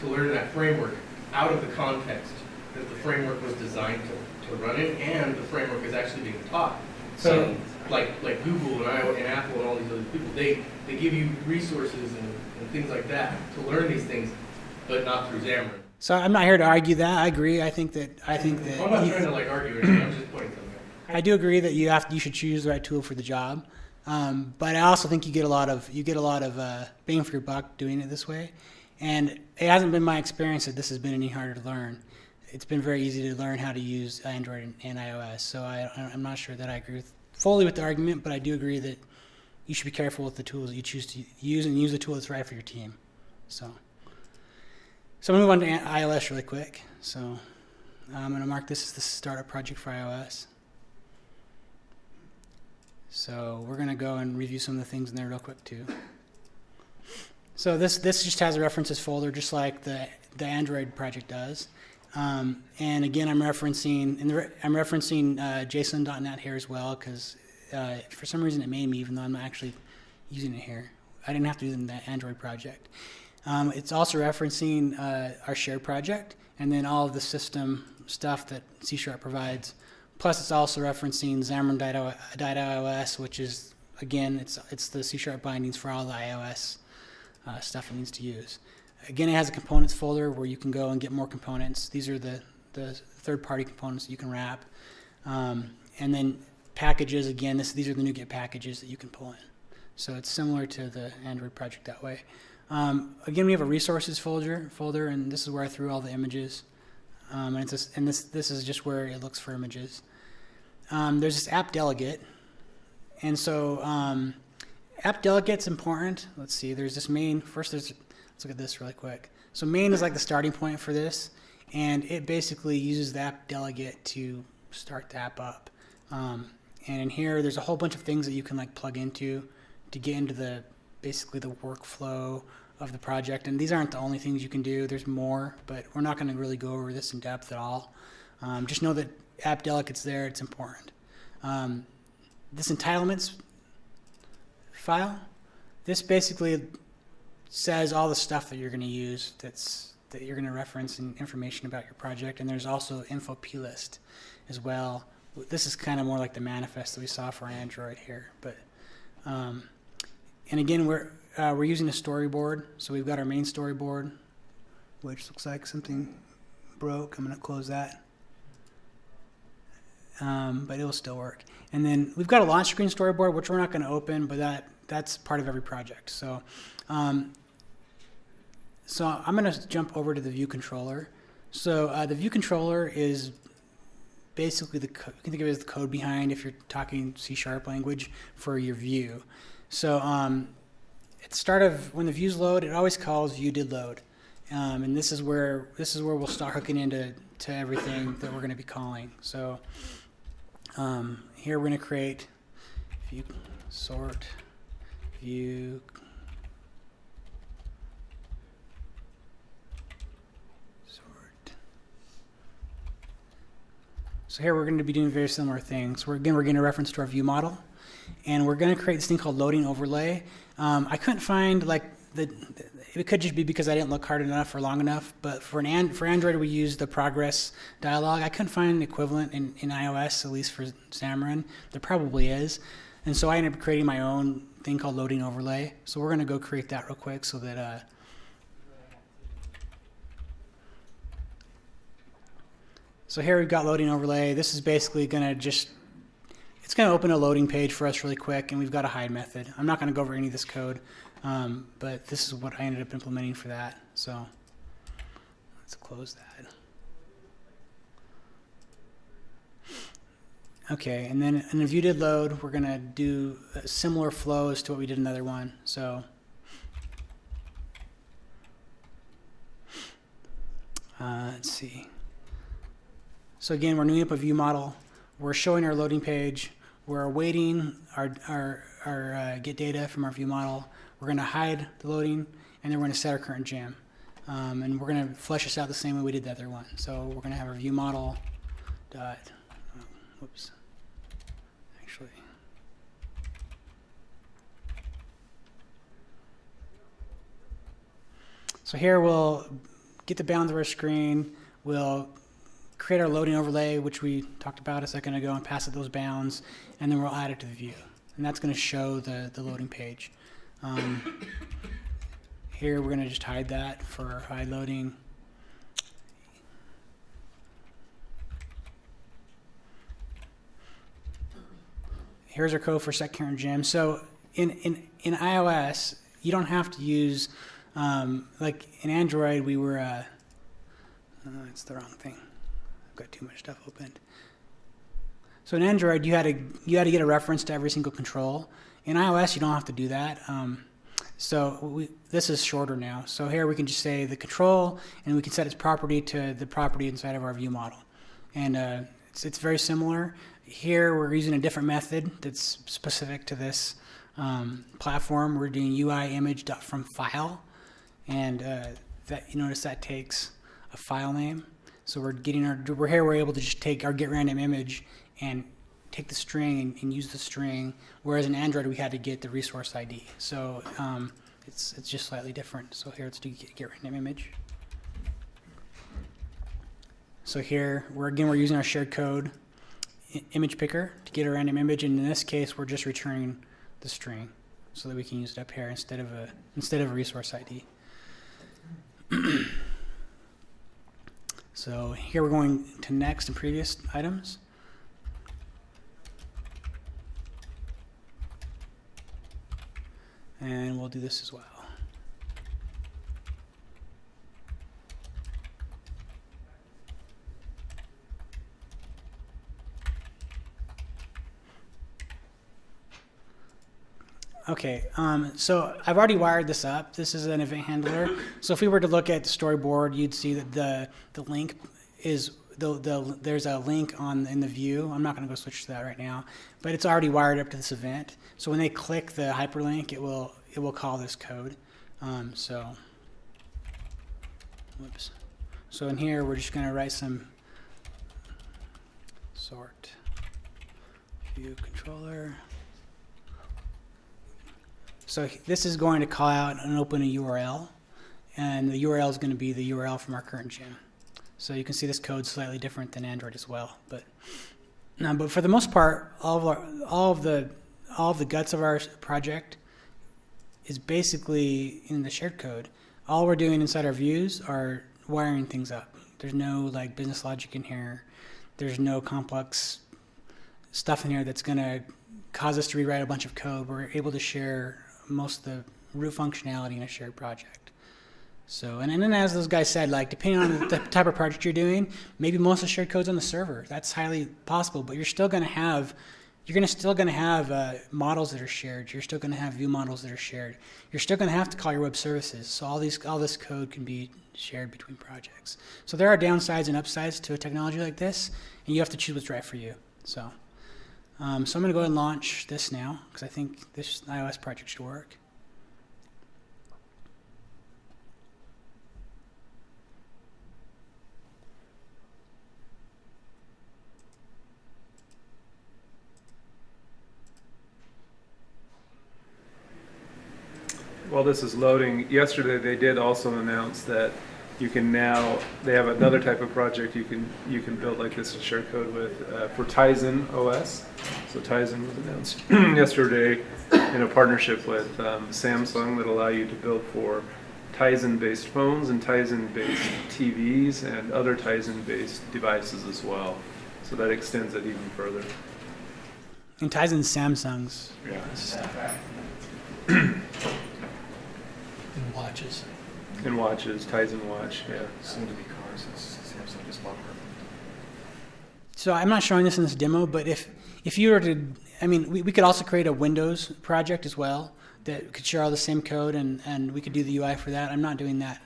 [SPEAKER 11] to learn that framework out of the context that the framework was designed to run in, and the framework is actually being taught. So, like Google and Apple and all these other people, they give you resources and things like that to learn these things, but not through Xamarin.
[SPEAKER 2] So I'm not here to argue that. I agree. I think that.
[SPEAKER 11] I'm not trying to like argue anything. I'm just pointing something out.
[SPEAKER 2] I do agree that you should choose the right tool for the job, but I also think you get a lot of bang for your buck doing it this way. And it hasn't been my experience that this has been any harder to learn. It's been very easy to learn how to use Android and iOS. So I'm not sure that I agree fully with the argument, but I do agree that you should be careful with the tools that you choose to use and use the tool that's right for your team. So I'm going to move on to iOS really quick. So I'm going to mark this as the startup project for iOS. So we're going to go and review some of the things in there real quick too. So this just has a references folder just like the Android project does. And again, I'm referencing JSON.NET here as well because for some reason it made me, even though I'm not actually using it here. I didn't have to do it in the Android project. It's also referencing our shared project and then all of the system stuff that C# provides. Plus, it's also referencing Xamarin.iOS, which is, again, it's the C# bindings for all the iOS stuff it needs to use. Again, it has a components folder where you can go and get more components. These are the third-party components that you can wrap. And then packages, again, these are the Nuget packages that you can pull in. So it's similar to the Android project that way. Again, we have a resources folder, and this is where I threw all the images. This is just where it looks for images. There's this app delegate, and so app delegate's important. Let's see. There's this main. First, let's look at this really quick. So main is like the starting point for this, and it basically uses the app delegate to start the app up. And in here, there's a whole bunch of things that you can like plug into to get into basically the workflow of the project. And these aren't the only things you can do. There's more, but we're not going to really go over this in depth at all. Just know that app delegate's there. It's important. This entitlements file, this basically says all the stuff that you're going to use that you're going to reference and information about your project. And there's also info plist as well. This is kind of more like the manifest that we saw for Android here. But and again, we're using a storyboard. So we've got our main storyboard, which looks like something broke. I'm going to close that. But it'll still work. And then we've got a launch screen storyboard, which we're not going to open, but that's part of every project. So I'm going to jump over to the view controller. So the view controller is basically you can think of it as the code behind, if you're talking C# language, for your view. So at the start of when the views load, it always calls view did load, and this is where we'll start hooking into everything that we're going to be calling. So here we're going to create view sort view sort. So here we're going to be doing very similar things. We're going to reference to our view model, and we're going to create this thing called loading overlay. I couldn't find it could just be because I didn't look hard enough or long enough, but for Android we use the progress dialog. I couldn't find an equivalent in iOS, at least for Xamarin. There probably is. And so I ended up creating my own thing called loading overlay. So we're going to go create that real quick so that so here we've got loading overlay. This is basically going to it's going to open a loading page for us really quick, and we've got a hide method. I'm not going to go over any of this code, but this is what I ended up implementing for that. So Let's close that. Okay, and then in the view did load, we're gonna do similar flows to what we did in the other one. So let's see. So again, we're new up a view model. We're showing our loading page. We're awaiting our get data from our view model. We're gonna hide the loading, and then we're gonna set our current gem. And we're gonna flesh this out the same way we did the other one. So we're gonna have our view model dot, whoops. Actually, so here we'll get the bounds of our screen. We'll create our loading overlay, which we talked about a second ago, and pass it those bounds, and then we'll add it to the view. And that's going to show the loading page. Here we're going to just hide that for hide loading. Here's our code for set current gem. So in iOS, you don't have to use, like in Android, we were, it's the wrong thing. I've got too much stuff opened. So in Android, you had to get a reference to every single control. In iOS, you don't have to do that. This is shorter now. So here we can just say the control, and we can set its property to the property inside of our view model. And it's very similar. Here we're using a different method that's specific to this platform. We're doing UI image.fromFile, and that you notice that takes a file name. So we're able to just take our getRandom image and take the string and use the string, whereas in Android we had to get the resource ID. So it's just slightly different. So here let's do getRandom image. So here we're using our shared code image picker to get a random image, and in this case we're just returning the string so that we can use it up here instead of a resource ID. So here we're going to next and previous items. And we'll do this as well. Okay, so I've already wired this up. This is an event handler. So if we were to look at the storyboard, you'd see that the link is there's a link in the view. I'm not going to go switch to that right now, but it's already wired up to this event. So when they click the hyperlink, it will call this code. So in here we're just going to write some sort view controller. So this is going to call out and open a URL, and the URL is going to be the URL from our current gem. So you can see this code's slightly different than Android as well. But for the most part, all of the guts of our project is basically in the shared code. All we're doing inside our views are wiring things up. There's no like business logic in here. There's no complex stuff in here that's going to cause us to rewrite a bunch of code. We're able to share most of the root functionality in a shared project. So, and then as those guys said, like depending on the type of project you're doing, maybe most of the shared code's on the server. That's highly possible, but you're still going to have models that are shared. You're still going to have view models that are shared. You're still going to have to call your web services. So all this code can be shared between projects. So there are downsides and upsides to a technology like this, and you have to choose what's right for you. So I'm going to go ahead and launch this now because I think this iOS project should work.
[SPEAKER 4] While this is loading, yesterday they did also announce that you can now, they have another type of project you can build like this and share code with for Tizen OS. So Tizen was announced yesterday in a partnership with Samsung that allow you to build for Tizen-based phones and Tizen-based TVs and other Tizen-based devices as well. So that extends it even further.
[SPEAKER 2] And Tizen's Samsung's.
[SPEAKER 4] Yeah.
[SPEAKER 1] And watches.
[SPEAKER 4] And watches, Tizen watch, yeah.
[SPEAKER 5] Soon to be cars, since Samsung just bought her.
[SPEAKER 2] So I'm not showing this in this demo, but if you were to, I mean, we could also create a Windows project as well that could share all the same code, and we could do the UI for that. I'm not doing that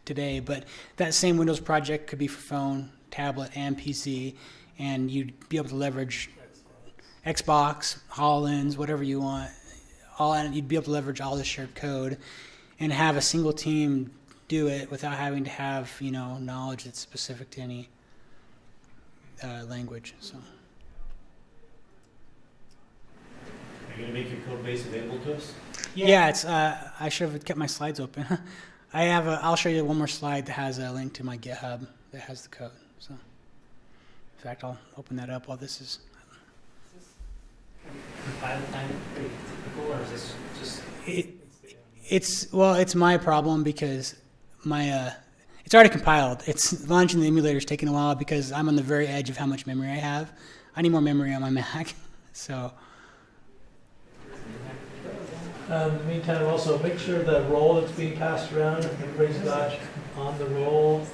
[SPEAKER 2] today, but that same Windows project could be for phone, tablet, and PC, and you'd be able to leverage Xbox, HoloLens, whatever you want. You'd be able to leverage all the shared code and have a single team do it without having to have, knowledge that's specific to any language. So.
[SPEAKER 9] Are you going to make your code base available to us?
[SPEAKER 2] Yeah, it's. I should have kept my slides open. I'll show you one more slide that has a link to my GitHub that has the code. So, in fact, I'll open that up while this is.
[SPEAKER 8] Compile time pretty typical, or is this just?
[SPEAKER 2] It's my problem because it's already compiled. It's launching the emulator is taking a while because I'm on the very edge of how much memory I have. I need more memory on my Mac, so.
[SPEAKER 1] In the meantime, also make sure the role that's being passed around, everybody's got on the role.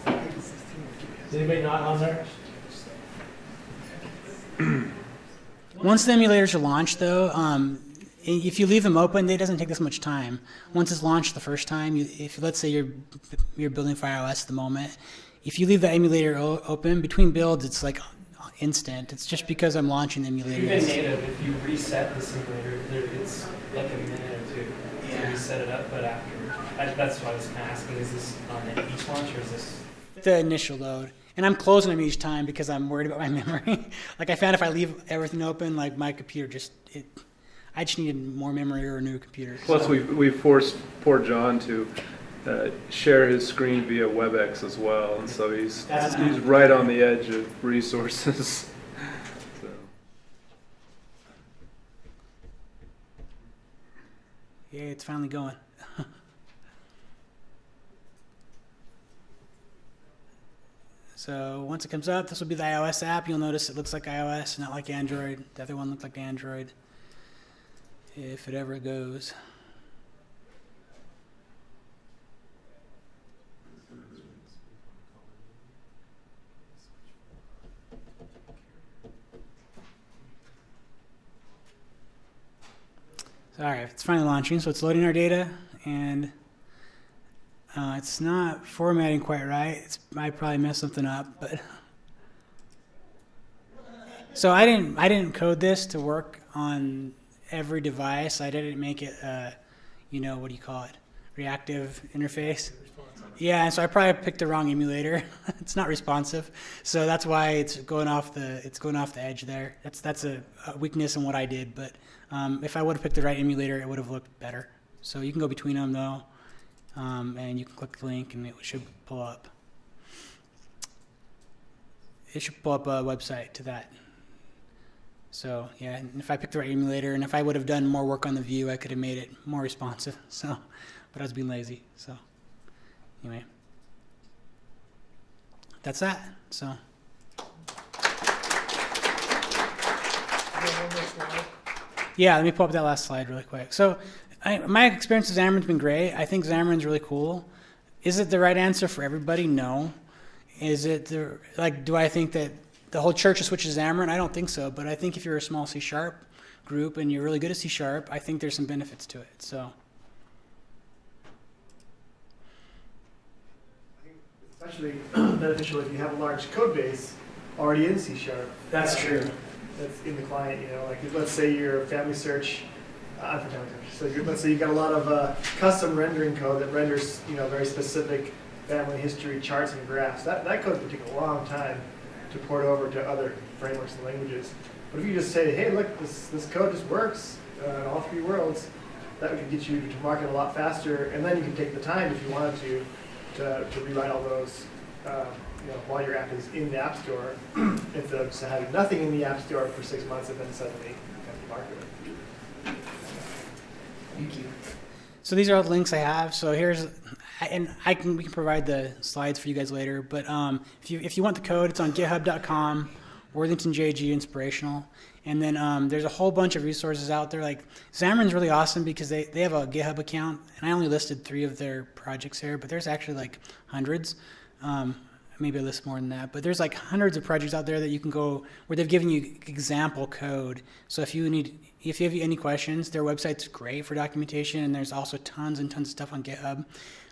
[SPEAKER 1] Is anybody not on there?
[SPEAKER 2] Once the emulators are launched, though, if you leave them open, it doesn't take this much time. Once it's launched the first time, if let's say you're building for iOS at the moment, if you leave the emulator open between builds, it's like instant. It's just because I'm launching the emulator.
[SPEAKER 8] Even native, if you reset the simulator, it's like a minute or two to reset it up. But after, that's why I was kind of asking: is this on each launch, or is this
[SPEAKER 2] the initial load? And I'm closing them each time because I'm worried about my memory. Like I found if I leave everything open, like my computer I just needed more memory or a new computer.
[SPEAKER 4] Plus, we forced poor John to share his screen via WebEx as well, and so he's right on the edge of resources. So.
[SPEAKER 2] Yeah, it's finally going. So once it comes up, this will be the iOS app. You'll notice it looks like iOS, not like Android. The other one looked like Android. If it ever goes. All right, it's finally launching, so it's loading our data, and it's not formatting quite right. I probably messed something up, but so I didn't code this to work on every device. I didn't make it, what do you call it? Reactive interface. Yeah, and so I probably picked the wrong emulator. It's not responsive, so that's why it's going off the edge there. That's a weakness in what I did. But if I would have picked the right emulator, it would have looked better. So you can go between them though, and you can click the link, and it should pull up. It should pull up a website to that. So yeah, and if I picked the right emulator, and if I would have done more work on the view, I could have made it more responsive. So, but I was being lazy. So anyway, that's that. So. Yeah, let me pull up that last slide really quick. So my experience with Xamarin's been great. I think Xamarin's really cool. Is it the right answer for everybody? No. Is it do I think that the whole church will switch to Xamarin? I don't think so, but I think if you're a small C# group and you're really good at C#, I think there's some benefits to it. So.
[SPEAKER 12] Especially beneficial if you have a large code base already in C#.
[SPEAKER 2] That's true.
[SPEAKER 12] That's in the client, like let's say you're family search, so let's say you've got a lot of custom rendering code that renders, very specific family history charts and graphs. That code would take a long time to port over to other frameworks and languages. But if you just say, hey, look, this code just works in all three worlds, that would get you to market a lot faster, and then you can take the time if you wanted to rewrite all those while your app is in the App Store, instead of just having nothing in the App Store for 6 months and then suddenly come to market.
[SPEAKER 2] Thank you. So these are all the links I have. So we can provide the slides for you guys later. But if you want the code, it's on GitHub.com/. Worthington JG Inspirational. And then there's a whole bunch of resources out there. Like Xamarin's really awesome because they have a GitHub account, and I only listed 3 of their projects here, but there's actually like hundreds. Maybe I list more than that, but there's like hundreds of projects out there that you can go where they've given you example code. So if you have any questions, their website's great for documentation, and there's also tons and tons of stuff on GitHub.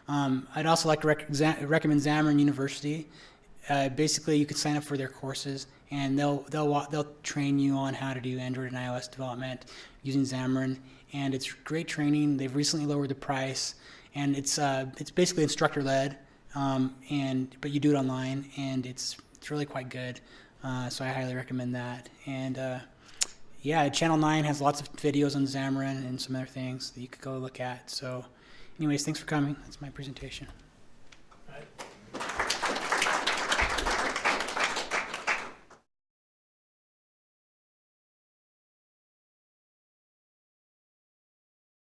[SPEAKER 2] I'd also like to recommend Xamarin University. Basically, you can sign up for their courses, and they'll train you on how to do Android and iOS development using Xamarin, and it's great training. They've recently lowered the price, and it's basically instructor led. But you do it online, and it's really quite good. So I highly recommend that. And Channel 9 has lots of videos on Xamarin and some other things that you could go look at. So anyways, thanks for coming. That's my presentation.
[SPEAKER 1] All right.